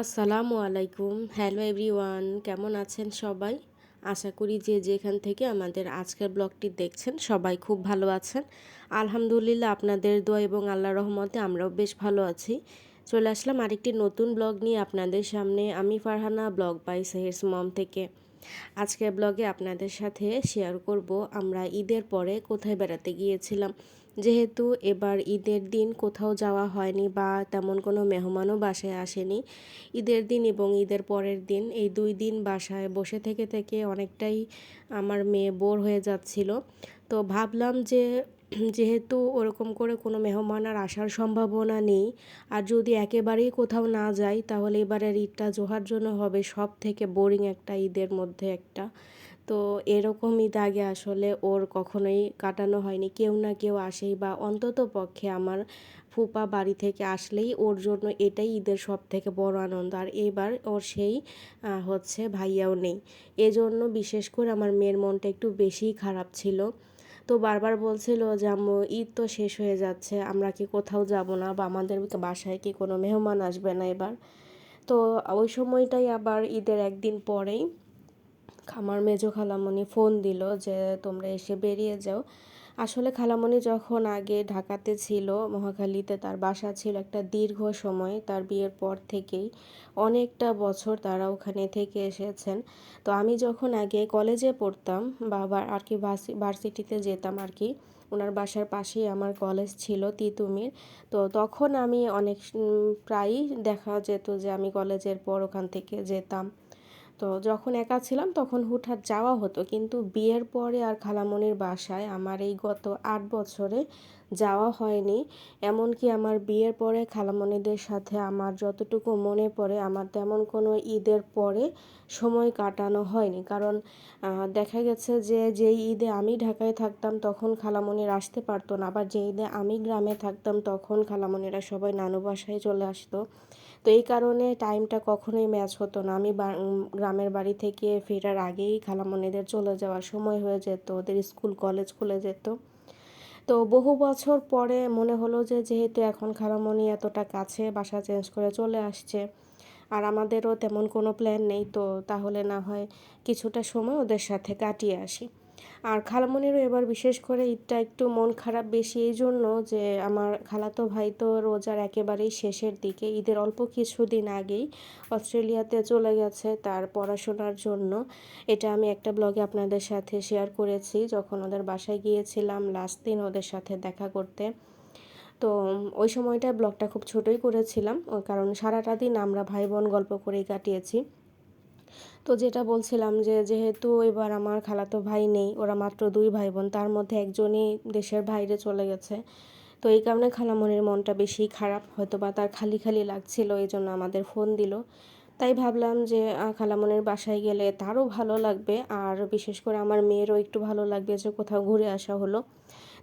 আসসালামু আলাইকুম। Hello everyone, কেমন আছেন সবাই? আশা করি যে যেখান থেকে আমাদের আজকের ব্লগটি দেখছেন সবাই খুব ভালো আছেন। আলহামদুলিল্লাহ, আপনাদের দোয়া এবং আল্লাহর রহমতে আমরাও বেশ ভালো আছি। চলে আসলাম আরেকটি নতুন ব্লগ নিয়ে আপনাদের সামনে। আমি ফারহানা, ব্লগ বাই সেহেরস মম থেকে। আজকের ব্লগে আপনাদের সাথে শেয়ার করব আমরা ঈদের পরে কোথায় বেড়াতে গিয়েছিলাম। যেহেতু এবার ঈদের দিন কোথাও যাওয়া হয়নি বা তেমন কোনো মেহমানও বাসায় আসেনি, ঈদের দিন এবং ঈদের পরের দিন এই 2 দিন বাসায় বসে থেকে থেকে অনেকটাই আমার মেয়ে বোর হয়ে যাচ্ছিল। তো ভাবলাম যে যেহেতু ওরকম করে কোনো মেহমান আর আসার সম্ভাবনা নেই, আর যদি একেবারেই কোথাও না যাই তাহলে এবারের ঈদটা জোহার জন্য হবে সব থেকে বোরিং একটা ঈদের মধ্যে একটা। তো এরকম ঈদ আগে আসলে ওর কখনোই কাটানো হয়নি। কেউ না কেউ আসেই, বা অন্তত পক্ষে আমার ফুপা বাড়ি থেকে আসলেই ওর জন্য এটাই ঈদের সব থেকে বড় আনন্দ। আর এবার ওর সেই ভাইয়াও নেই। এজন্য বিশেষ করে আমার মেয়ের মনটা একটু বেশিই খারাপ ছিল। তো বারবার বলছিল যে আম্মু, ঈদ তো শেষ হয়ে যাচ্ছে, আমরা কি কোথাও যাব না, বা আমাদের বাসায় কি কোনো মেহমান আসবে না এবার? তো ওই সময়টাই আবার ঈদের একদিন পরেই আমার মেজো খালামণি ফোন দিল যে তোমরা এসে বেরিয়ে যাও। আসলে খালামণি যখন আগে ঢাকাতে ছিল, মহাখালীতে তার বাসা ছিল একটা দীর্ঘ সময়, তার বিয়ের পর থেকেই অনেকটা বছর তারা ওখানে থেকে এসেছেন। তো আমি যখন আগে কলেজে পড়তাম বা আর কি ভার্সিটিতে যেতাম আর কি, ওনার বাসার পাশেই আমার কলেজ ছিল, তিতুমির। তো তখন আমি অনেক প্রায়ই দেখা যেত যে আমি কলেজের পর ওখান থেকে যেতাম। তো যখন একা ছিলাম তখন হুটহাট যাওয়া হতো, কিন্তু বিয়ের পরে আর খালামণির বাসায় আমার এই গত 8 বছরে যাওয়া হয়নি। এমনকি আমার বিয়ের পরে খালামণিদের সাথে আমার যতটুকু মনে পড়ে, আমার তেমন কোনো ঈদের পরে সময় কাটানো হয়নি। কারণ দেখা গেছে যে যেই ঈদে আমি ঢাকায় থাকতাম তখন খালামণির আসতে পারতো না, আবার যেই ঈদে আমি গ্রামে থাকতাম তখন খালামণিরা সবাই নানু বাসায় চলে আসতো। তো এই কারণে টাইমটা কখনোই ম্যাচ হতো না। আমি গ্রামের বাড়ি থেকে ফেরার আগেই খালামণিদের চলে যাওয়ার সময় হয়ে যেত, ওদের স্কুল কলেজ খুলে যেত। তো বহু বছর পরে মনে হলো যে যেহেতু এখন খালামণি এতটা কাছে, বাসা চেঞ্জ করে চলে আসছে, আর আমাদেরও তেমন কোনো প্ল্যান নেই, তো তাহলে না হয় কিছুটা সময় ওদের সাথে কাটিয়ে আসি। আর খালামণিরও এবার বিশেষ করে ঈদটা একটু মন খারাপ বেশি এই জন্য যে আমার খালাতো ভাই তো রোজার একেবারেই শেষের দিকে, ঈদের অল্প কিছুদিন আগেই অস্ট্রেলিয়াতে চলে গেছে তার পড়াশোনার জন্য। এটা আমি একটা ব্লগে আপনাদের সাথে শেয়ার করেছি, যখন ওদের বাসায় গিয়েছিলাম লাস্ট দিন ওদের সাথে দেখা করতে। তো ওই সময়টা ব্লগটা খুব ছোটই করেছিলাম, কারণ সারাটা দিন আমরা ভাই বোন গল্প করেই কাটিয়েছি। তো যেটা বলছিলাম যে যেহেতু এবার আমার খালাতো ভাই নেই, ওরা মাত্র 2 ভাই বোন, তার মধ্যে একজনই দেশের বাইরে চলে গেছে। তো এই কারণে খালামণির মনটা বেশি খারাপ, হয়তো বা তার খালি খালি লাগছিল, এই জন্য আমাদের ফোন দিল। তাই ভাবলাম যে খালামণির বাসায় গেলে তারও ভালো লাগবে, আর বিশেষ করে আমার মেয়েরও একটু ভালো লাগবে যে কোথাও ঘুরে আসা হলো।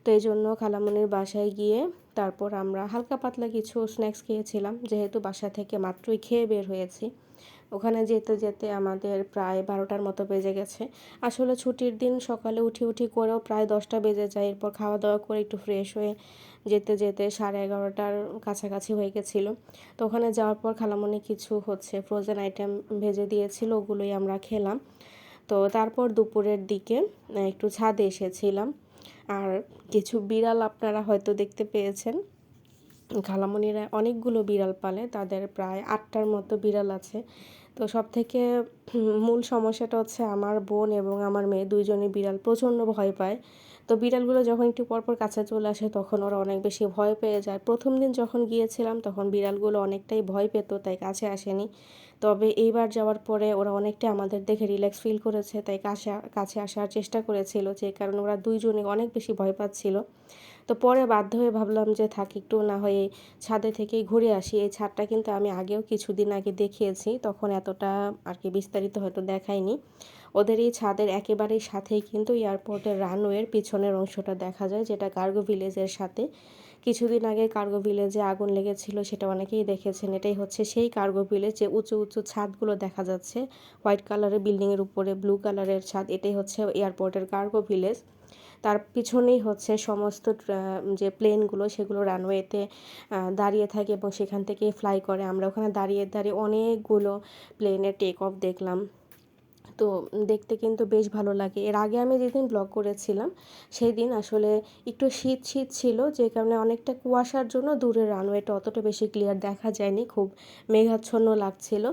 তো এই জন্য খালামণির বাসায় গিয়ে তারপর আমরা হালকা পাতলা কিছু স্ন্যাক্স খেয়েছিলাম, যেহেতু বাসা থেকে মাত্রই খেয়ে বের হয়েছি। ওখানে যেতে যেতে আমাদের প্রায় 12টার মতো বেজে গেছে। আসলে ছুটির দিন সকালে উঠি উঠি করেও প্রায় 10টা বেজে যায়। এরপর খাওয়া দাওয়া করে একটু ফ্রেশ হয়ে যেতে যেতে 11:30টার কাছাকাছি হয়ে গেছিলো। তো ওখানে যাওয়ার পর খালামণি কিছু ফ্রোজেন আইটেম ভেজে দিয়েছিল, ওগুলোই আমরা খেলাম। তো তারপর দুপুরের দিকে একটু ছাদে এসেছিলাম। আর কিছু বিড়াল আপনারা হয়তো দেখতে পেয়েছেন। খালামণিরা অনেকগুলো বিড়াল পালে, তাদের প্রায় 8টার মতো বিড়াল আছে। তো সবথেকে মূল সমস্যাটা হচ্ছে আমার বোন এবং আমার মেয়ে দুইজনই বিড়াল প্রচণ্ড ভয় পায়। তো বিড়ালগুলো যখন একটু পরপর কাছে চলে আসে তখন ওরা অনেক বেশি ভয় পেয়ে যায়। প্রথম দিন যখন গিয়েছিলাম তখন বিড়ালগুলো অনেকটাই ভয় পেত, তাই কাছে আসেনি। তবে এইবার যাওয়ার পরে ওরা অনেকটাই আমাদের দেখে রিল্যাক্স ফিল করেছে, তাই কাছে আসার চেষ্টা করেছিল, যে কারণে ওরা দুইজনই অনেক বেশি ভয় পাচ্ছিল। তো পরে বাধ্য হয়ে ভাবলাম যে থাক, একটু না হয় এই ছাদে থেকেই ঘুরে আসি। এই ছাদটা কিন্তু আমি আগেও কিছুদিন আগে দেখিয়েছি, তখন এতটা আর কি বিস্তারিত হয়তো দেখাইনি। ওদের এই ছাদের একেবারেই সাথেই কিন্তু এয়ারপোর্টের রানওয়ের পিছনের অংশটা দেখা যায়, যেটা কার্গো ভিলেজের সাথে। কিছুদিন আগে কার্গো ভিলেজে আগুন লেগেছিল, সেটা অনেকেই দেখেছেন। এটাই হচ্ছে সেই কার্গো ভিলেজ, যে উঁচু উঁচু ছাদগুলো দেখা যাচ্ছে, হোয়াইট কালারের বিল্ডিংয়ের উপরে ব্লু কালারের ছাদ, এটাই হচ্ছে এয়ারপোর্টের কার্গো ভিলেজ। তার পিছনেই হচ্ছে সমস্ত যে প্লেনগুলো সেগুলো রানওয়েতে দাঁড়িয়ে থাকে এবং সেখান থেকে ফ্লাই করে। আমরা ওখানে দাঁড়িয়ে দাঁড়িয়ে অনেকগুলো প্লেনের টেক অফ দেখলাম। তো দেখতে কিন্তু বেশ ভালো লাগে। এর আগে আমি যেদিন ব্লগ করেছিলাম সেই দিন আসলে একটু শীত শীত ছিল, যে কারণে অনেকটা কুয়াশার জন্য দূরের রানওয়েটা অতটা বেশি ক্লিয়ার দেখা যায়নি, খুব মেঘাচ্ছন্ন লাগছিল।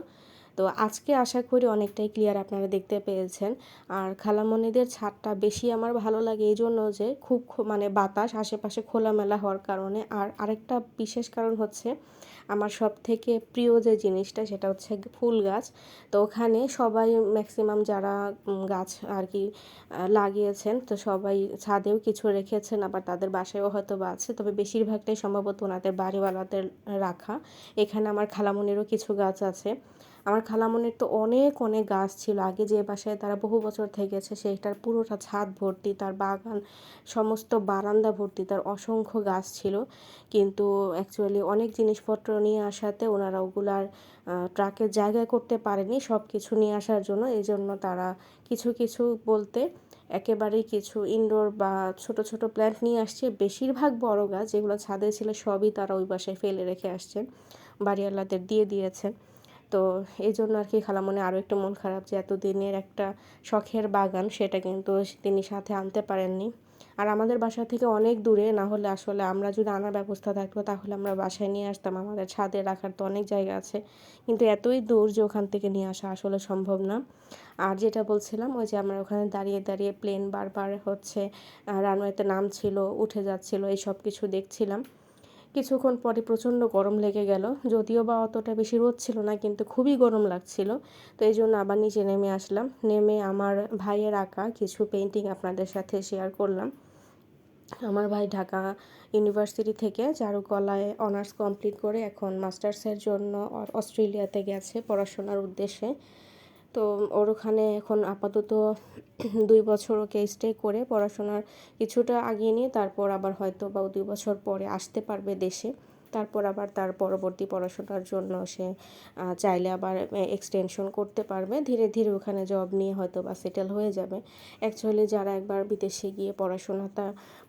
তো আজকে আশা করি অনেকটাই ক্লিয়ার আপনারা দেখতে পেয়েছেন। আর খালামণিদের ছাদটা বেশি আমার ভালো লাগে এই জন্য যে খুব মানে বাতাস আশেপাশে খোলামেলা হওয়ার কারণে। আর আরেকটা বিশেষ কারণ হচ্ছে আমার সব থেকে প্রিয় যে জিনিসটা সেটা হচ্ছে ফুল গাছ। তো ওখানে সবাই ম্যাক্সিমাম যারা গাছ আর কি লাগিয়েছেন, তো সবাই ছাদেও কিছু রেখেছেন, আবার তাদের বাসায়ও হয়তো বা আছে, তবে বেশিরভাগটাই সম্ভবত ওনাদের বাড়িওয়ালাদের রাখা। এখানে আমার খালামণিরও কিছু গাছ আছে। আমার খালামণির তো অনেক অনেক গাছ ছিল, আগে যে বাসায় তারা বহু বছর থেকেছে সেইটার পুরোটা ছাদ ভর্তি, তার বাগান সমস্ত বারান্দা ভর্তি তার অসংখ্য গাছ ছিল। কিন্তু অ্যাকচুয়ালি অনেক জিনিসপত্র নিয়ে আসাতে ওনারা ওগুলার ট্রাকের জায়গায় করতে পারেনি সব কিছু নিয়ে আসার জন্য। এই জন্য তারা কিছু কিছু বলতে একেবারেই কিছু ইনডোর বা ছোট ছোট প্ল্যান্ট নিয়ে আসছে। বেশিরভাগ বড় গাছ যেগুলো ছাদে ছিল সবই তারা ওই বাসায় ফেলে রেখে আসছেন, বাড়িওয়ালাদের দিয়ে দিয়েছেন। তো এই জন্য আর কি খালামণি আরও একটু মন খারাপ যে এতদিনের একটা শখের বাগান সেটা কিন্তু তিনি সাথে আনতে পারেননি। আর আমাদের বাসা থেকে অনেক দূরে, না হলে আসলে আমরা যদি আনার ব্যবস্থা থাকতো তাহলে আমরা বাসায় নিয়ে আসতাম, আমাদের ছাদে রাখার তো অনেক জায়গা আছে। কিন্তু এতই দূর যে ওখান থেকে নিয়ে আসা আসলে সম্ভব না। আর যেটা বলছিলাম ওই যে আমরা ওখানে দাঁড়িয়ে দাঁড়িয়ে প্লেন বারবার হচ্ছে রানওয়েতে নামছিল উঠে যাচ্ছিল, এই সব কিছু দেখছিলাম। কিছুক্ষণ পরে প্রচণ্ড গরম লেগে গেল, যদিও বা অতটা বেশি রোদ ছিল না কিন্তু খুবই গরম লাগছিল। তো এই জন্য আবার নিচে নেমে আসলাম, নেমে আমার ভাইয়ের আঁকা কিছু পেন্টিং আপনাদের সাথে শেয়ার করলাম। আমার ভাই ঢাকা ইউনিভার্সিটি থেকে চারুকলায় অনার্স কমপ্লিট করে এখন মাস্টার্সের জন্য অস্ট্রেলিয়াতে গেছে পড়াশোনার উদ্দেশ্যে। তো ওর ওখানে এখন আপাতত 2 বছর ওকে স্টে করে পড়াশোনার কিছুটা আগিয়ে নিয়ে তারপর আবার হয়তো বা 2 বছর পরে আসতে পারবে দেশে। তারপর আবার তার পরবর্তী পড়াশোনার জন্য সে চাইলে আবার এক্সটেনশন করতে পারবে। ধীরে ধীরে ওখানে জব নিয়ে হয়তো বা সেটেল হয়ে যাবে। অ্যাকচুয়ালি যারা একবার বিদেশে গিয়ে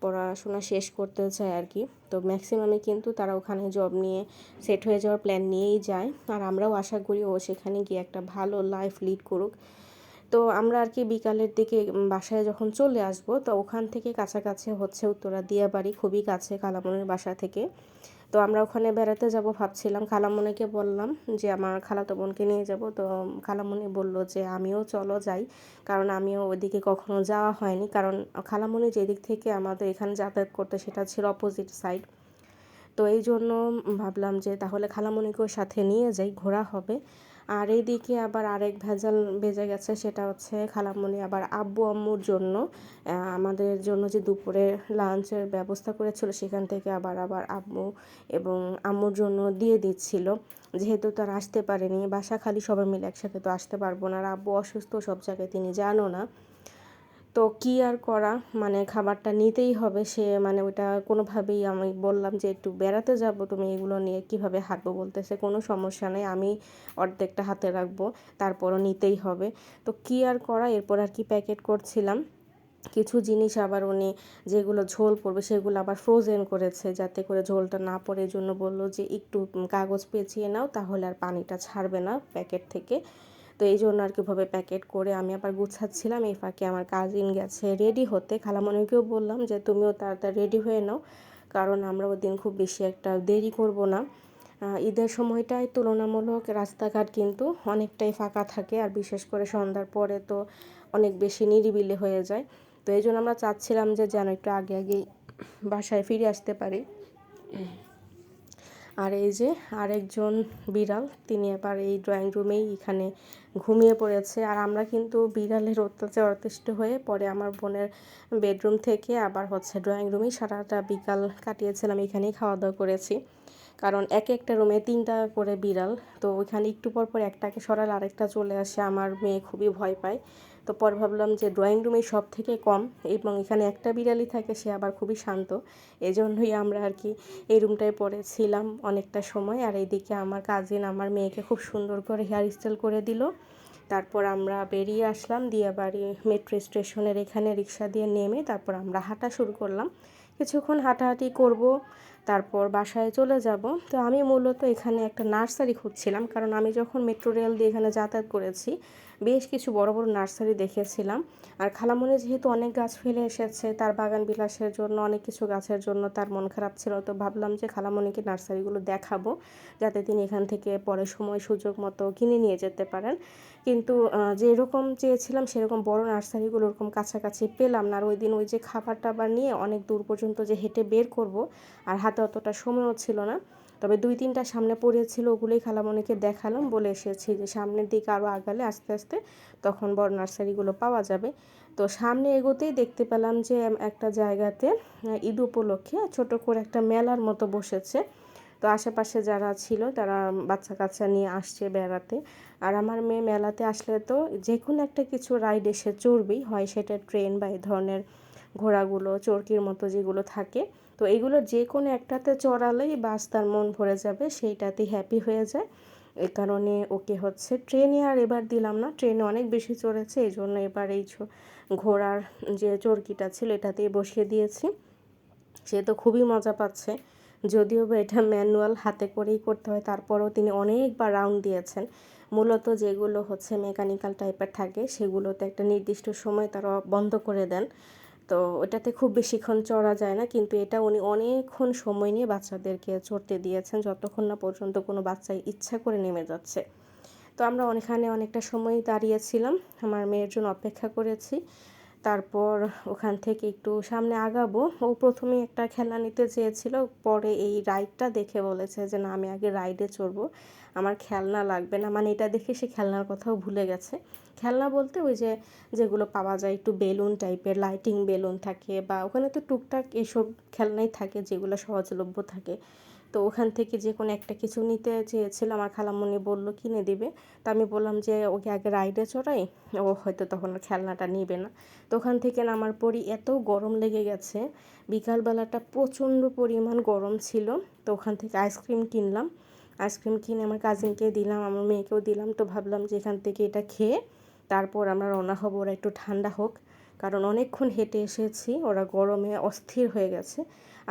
পড়াশোনা শেষ করতে চায় আর কি, তো ম্যাক্সিমামে কিন্তু তারা ওখানে জব নিয়ে সেট হয়ে যাওয়ার প্ল্যান নিয়েই যায়। আর আমরাও আশা করি ও সেখানে গিয়ে একটা ভালো লাইফ লিড করুক। তো আমরা আর কি বিকালের দিকে বাসায় যখন চলে আসব, তো ওখান থেকে কাছাকাছি হচ্ছে উত্তরা দিয়াবাড়ি, খুবই কাছে খালামণির বাসা থেকে। তো আমরা ওখানে বেড়াতে যাব ভাবছিলাম, খালামণিকে বললাম যে আমার খালাতো বোনকে নিয়ে যাব। তো খালামণি বলল যে আমিও চলো যাই, কারণ আমিও ওইদিকে কখনো যাওয়া হয়নি, কারণ খালামণি যেদিক থেকে আমাদের এখানে যাতায়াত করতে সেটা ছিল অপোজিট সাইড। তো এই জন্য ভাবলাম যে তাহলে খালামণিকেও সাথে নিয়ে যাই, ঘোরা হবে। আর এইদিকে আবার আরেক ভেজাল বেজে গেছে, সেটা হচ্ছে খালামণি আবার আব্বু আম্মুর জন্য আমাদের জন্য যে দুপুরে লাঞ্চের ব্যবস্থা করেছিল সেখান থেকে আবার আবার আব্বু এবং আম্মুর জন্য দিয়ে দিচ্ছিল, যেহেতু তারা আসতে পারেনি বাসা খালি সবাই মিলে একসাথে তো আসতে পারবো না। আর আব্বু অসুস্থ, সব জায়গায় তিনি জানো না। তো কী আর করা, মানে খাবারটা নিতেই হবে। সে মানে ওইটা কোনোভাবেই, আমি বললাম যে একটু বেড়াতে যাব, তুমি এগুলো নিয়ে কিভাবে হাঁটবো, বলতেছে কোনো সমস্যা নেই, আমি অর্ধেকটা হাতে রাখবো, তারপরও নিতেই হবে। তো কী আর করা, এরপর আর কি প্যাকেট করছিলাম। কিছু জিনিস আবার উনি যেগুলো ঝোল পড়বে সেগুলো আবার ফ্রোজেন করেছে, যাতে করে ঝোলটা না পড়ে। এই জন্য বললো যে একটু কাগজ পেঁচিয়ে নাও, তাহলে আর পানিটা ছাড়বে না প্যাকেট থেকে। তো এই জন্য আর কি ভাবে প্যাকেট করে আমি আবার গুছাচ্ছিলাম। এই ফাঁকে আমার কাজিন গেছে রেডি হতে, খালামণিকেও বললাম যে তুমিও তাড়াতাড়ি রেডি হয়ে নাও, কারণ আমরা ওদিন খুব বেশি একটা দেরি করব না। ঈদের সময়টায় তুলনামূলক রাস্তাঘাট কিন্তু অনেকটাই ফাঁকা থাকে, আর বিশেষ করে সন্ধ্যার পরে তো অনেক বেশি নিরিবিলি হয়ে যায়। তো এই জন্য আমরা চাচ্ছিলাম যে যেন একটু আগে আগেই বাসায় ফিরে আসতে পারি। আর এই যে আরেকজন বিড়াল, তিনি আবার এই ড্রয়িং রুমেই এখানে ঘুমিয়ে পড়েছে। আর আমরা কিন্তু বিড়ালের অত্যাচার অতিষ্ঠ হয়ে পরে আমার বোনের বেডরুম থেকে আবার হচ্ছে ড্রয়িং রুমেই সারাটা বিকাল কাটিয়েছিলাম, এখানেই খাওয়া দাওয়া করেছি। কারণ এক একটা রুমে 3টা করে বিড়াল, তো ওইখানে একটু পর পর একটাকে সরালে আরেকটা চলে আসে, আমার মেয়ে খুবই ভয় পায়। তো পরে ভাবলাম যে ড্রয়িং রুমে সব থেকে কম এবং এখানে একটা বিড়ালই থাকে, সে আবার খুবই শান্ত, এজন্যই আমরা আর কি এই রুমটায় পড়েছিলাম অনেকটা সময়। আর এইদিকে আমার কাজিন আমার মেয়েকে খুব সুন্দর করে হেয়ার স্টাইল করে দিল, তারপর আমরা বেরিয়ে আসলাম দিয়াবাড়ি মেট্রো স্টেশনের এখানে রিক্সা দিয়ে নেমে তারপর আমরা হাঁটা শুরু করলাম। কিছুক্ষণ হাঁটাহাঁটি করব, তারপর বাসায় চলে যাব। তো আমি মূলত এখানে একটা নার্সারি খুঁজছিলাম, কারণ আমি যখন মেট্রো রেল দিয়ে এখানে যাতায়াত করেছি বেশ কিছু বড় বড় নার্সারি দেখেছিলাম। আর খালামণি যেহেতু অনেক গাছ ফেলে এসেছে তার বাগান বিলাসের জন্য, অনেক কিছু গাছের জন্য তার মন খারাপ ছিল, তো ভাবলাম যে খালামণিকে নার্সারিগুলো দেখাবো যাতে তিনি এখান থেকে পরে সময় সুযোগ মতো কিনে নিয়ে যেতে পারেন। কিন্তু যেরকম চেয়েছিলাম সেরকম বড় নার্সারিগুলো ওরকম কাছাকাছি পেলাম না। আর ওই দিন ওই যে খাবার টাবার নিয়ে অনেক দূর পর্যন্ত যে হেঁটে বের করব আর হাতে অতটা সময়ও ছিল না। তবে 2-3টা সামনে পড়েছিল, ওগুলোই খালামণিকে দেখালাম, বলে এসেছি যে সামনের দিকে আরও আগালে আস্তে আস্তে তখন বড় নার্সারিগুলো পাওয়া যাবে। তো সামনে এগোতেই দেখতে পেলাম যে একটা জায়গাতে ঈদ উপলক্ষে ছোট করে একটা মেলার মতো বসেছে। তো আশেপাশে যারা ছিল তারা বাচ্চা কাচ্চা নিয়ে আসছে বেড়াতে। আর আমার মেয়ে মেলাতে আসলে তো যে কোনো একটা কিছু রাইড এসে চড়বেই, হয় সেটা ট্রেন বা এই ধরনের ঘোড়াগুলো চরকির মতো যেগুলো থাকে। তো এইগুলো যে কোনো একটাতে চড়ালেই বাস তার মন ভরে যাবে, সেইটাতেই হ্যাপি হয়ে যায়। এই কারণে ওকে হচ্ছে ট্রেনে আর এবার দিলাম না, ট্রেনে অনেক বেশি চড়েছে, এই জন্য এবার এই ঘোড়ার যে চরকিটা ছিল এটাতেই বসিয়ে দিয়েছি। সে তো খুবই মজা পাচ্ছে, যদিও বা এটা ম্যানুয়াল হাতে করেই করতে হয়, তারপরেও তিনি অনেকবার রাউন্ড দিয়েছেন। মূলত যেগুলো হচ্ছে মেকানিক্যাল টাইপের থাকে সেগুলোতে একটা নির্দিষ্ট সময় তারা বন্ধ করে দেন, তো ওটাতে খুব বেশিক্ষণ চড়া যায় না। কিন্তু এটা উনি অনেকক্ষণ সময় নিয়ে বাচ্চাদেরকে চড়তে দিয়েছেন, যতক্ষণ না পর্যন্ত কোনো বাচ্চাই ইচ্ছা করে নেমে যাচ্ছে। তো আমরা ওখানে অনেকটা সময় দাঁড়িয়েছিলাম, আমার মেয়ের জন্য অপেক্ষা করেছি। তারপর ওখান থেকে একটু সামনে আগাবো, ও প্রথমেই একটা খেলনা নিতে চেয়েছিল, পরে এই রাইডটা দেখে বলেছে যে না আমি আগে রাইডে চড়বো, আমার খেলনা লাগবে না। মানে এটা দেখে সে খেলনার কথাও ভুলে গেছে। খেলনা বলতে ওই যে যেগুলো পাওয়া যায় একটু বেলুন টাইপের, লাইটিং বেলুন থাকে, বা ওখানে তো টুকটাক এসব খেলনাই থাকে যেগুলো সহজলভ্য থাকে। তো ওখান থেকে যে কোনো একটা কিছু নিতে চেয়েছিল, আমার খালামণি বলল কিনে দিবে। তো আমি বললাম যে ওকে আগে রাইডে চড়াই, ও হয়তো তখন খেলনাটা নিবে না। তো ওখান থেকে নামার পরই এত গরম লেগে গেছে, বিকালবেলাটা প্রচণ্ড পরিমাণ গরম ছিল। তো ওখান থেকে আইসক্রিম কিনলাম, আইসক্রিম কিনে আমার কাজিনকে দিলাম, আমার মেয়েকেও দিলাম। তো ভাবলাম যে এখান থেকে এটা খেয়ে তারপর আমরা রওনা হব, ওরা একটু ঠান্ডা হোক, কারণ অনেকক্ষণ হেঁটে এসেছি, ওরা গরমে অস্থির হয়ে গেছে।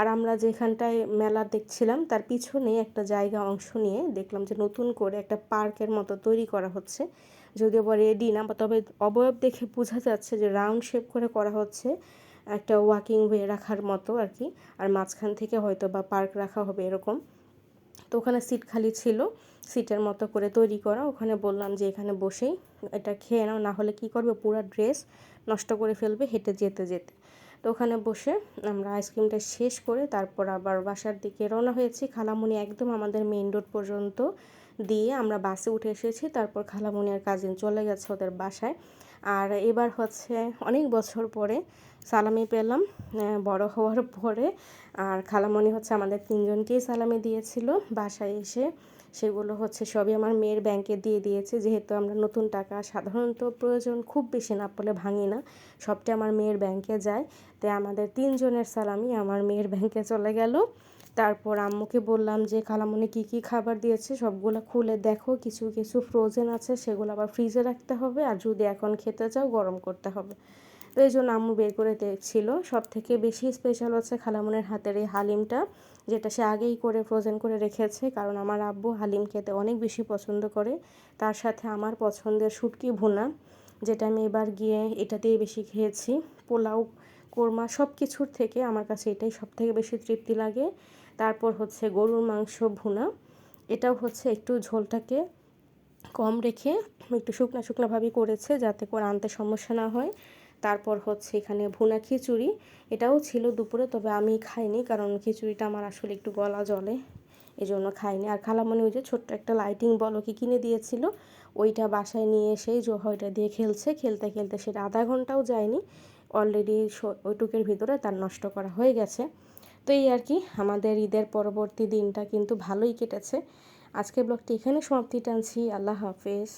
আর আমরা যেখানটায় মেলা দেখছিলাম তার পিছনে একটা জায়গা অংশ নিয়ে দেখলাম যে নতুন করে একটা পার্কের মতো তৈরি করা হচ্ছে, যদিও বা রেডি না, বা তবে অবয়ব দেখে বোঝা যাচ্ছে যে রাউন্ড শেপ করে করা হচ্ছে, একটা ওয়াকিং ওয়ে রাখার মতো আর কি। আর মাঝখান থেকে হয়তো বা পার্ক রাখা হবে এরকম। তো ওখানে সিট খালি ছিল, সিটের মতো করে তৈরি করা। ওখানে বললাম যে এখানে বসেই এটা খেয়ে নাও, না হলে কী করবে পুরো ড্রেস নষ্ট করে ফেলবে হেঁটে যেতে যেতে। তো ওখানে বসে আমরা আইসক্রিমটা শেষ করে তারপর আবার বাসার দিকে রওনা হয়েছি। খালামণি একদম আমাদের মেইন রোড পর্যন্ত দিয়ে আমরা বাসে উঠে এসেছি, তারপর খালামণি আর কাজিন চলে গেছে ওদের বাসায়। আর এবার হচ্ছে অনেক বছর পরে সালামি পেলাম, বড় হওয়ার পরে। আর খালামণি হচ্ছে আমাদের 3জনকেই সালামি দিয়েছিল বাসায় এসে। সেগুলো হচ্ছে সবই আমার মেয়ের ব্যাংকে দিয়ে দিয়েছে, যেহেতু আমরা নতুন টাকা সাধারণত প্রয়োজন খুব বেশি না পড়লে ভাঙি না, সবটা আমার মেয়ের ব্যাংকে যায়। তাই আমাদের 3জনের সালামি আমার মেয়ের ব্যাংকে চলে গেল। তারপর আম্মুকে বললাম যে খালামণি কী কী খাবার দিয়েছে সবগুলো খুলে দেখো, কিছু কিছু ফ্রোজেন আছে সেগুলো আবার ফ্রিজে রাখতে হবে, আর যদি এখন খেতে চাও গরম করতে হবে। তো এই জন্য আম্মু বের করে দেখছিল। সব থেকে বেশি স্পেশাল হচ্ছে খালামণির হাতের এই হালিমটা, যেটা সে আগেই করে ফ্রোজেন করে রেখেছে, কারণ আমার আব্বু হালিম খেতে অনেক বেশি পছন্দ করে। তার সাথে আমার পছন্দের শুটকি ভুনা, যেটা আমি এবার গিয়ে এটা দিয়ে বেশি খেয়েছি। পোলাও, কোরমা সব কিছুর থেকে আমার কাছে এটাই সব থেকে বেশি তৃপ্তি লাগে। তারপর হচ্ছে গরুর মাংস ভুনা, এটাও হচ্ছে একটু ঝোলটাকে কম রেখে একটু শুকনা শুকনাভাবেই করেছে যাতে করে আনতে সমস্যা না হয়। তারপর হচ্ছে এখানে ভুনা খিচুড়ি, এটাও ছিল দুপুরে, তবে আমি খাইনি কারণ খিচুড়িটা আমার আসলে একটু গলা জ্বলে, এই জন্য খাইনি। আর খালামণি ওই যে ছোট্ট একটা লাইটিং বল কি কিনে দিয়েছিল, ওইটা বাসায় নিয়ে এসেই ওইটা দিয়ে খেলছে, খেলতে খেলতে সেটা আধা ঘন্টাও যায়নি, অলরেডি ওইটুকের ভিতরে তার নষ্ট করা হয়ে গেছে। তো এই আর কি, আমাদের ঈদের পরবর্তী দিনটা কিন্তু ভালোই কেটেছে। আজকের ব্লগটি এখানে সমাপ্তি টানছি। আল্লাহ হাফেজ।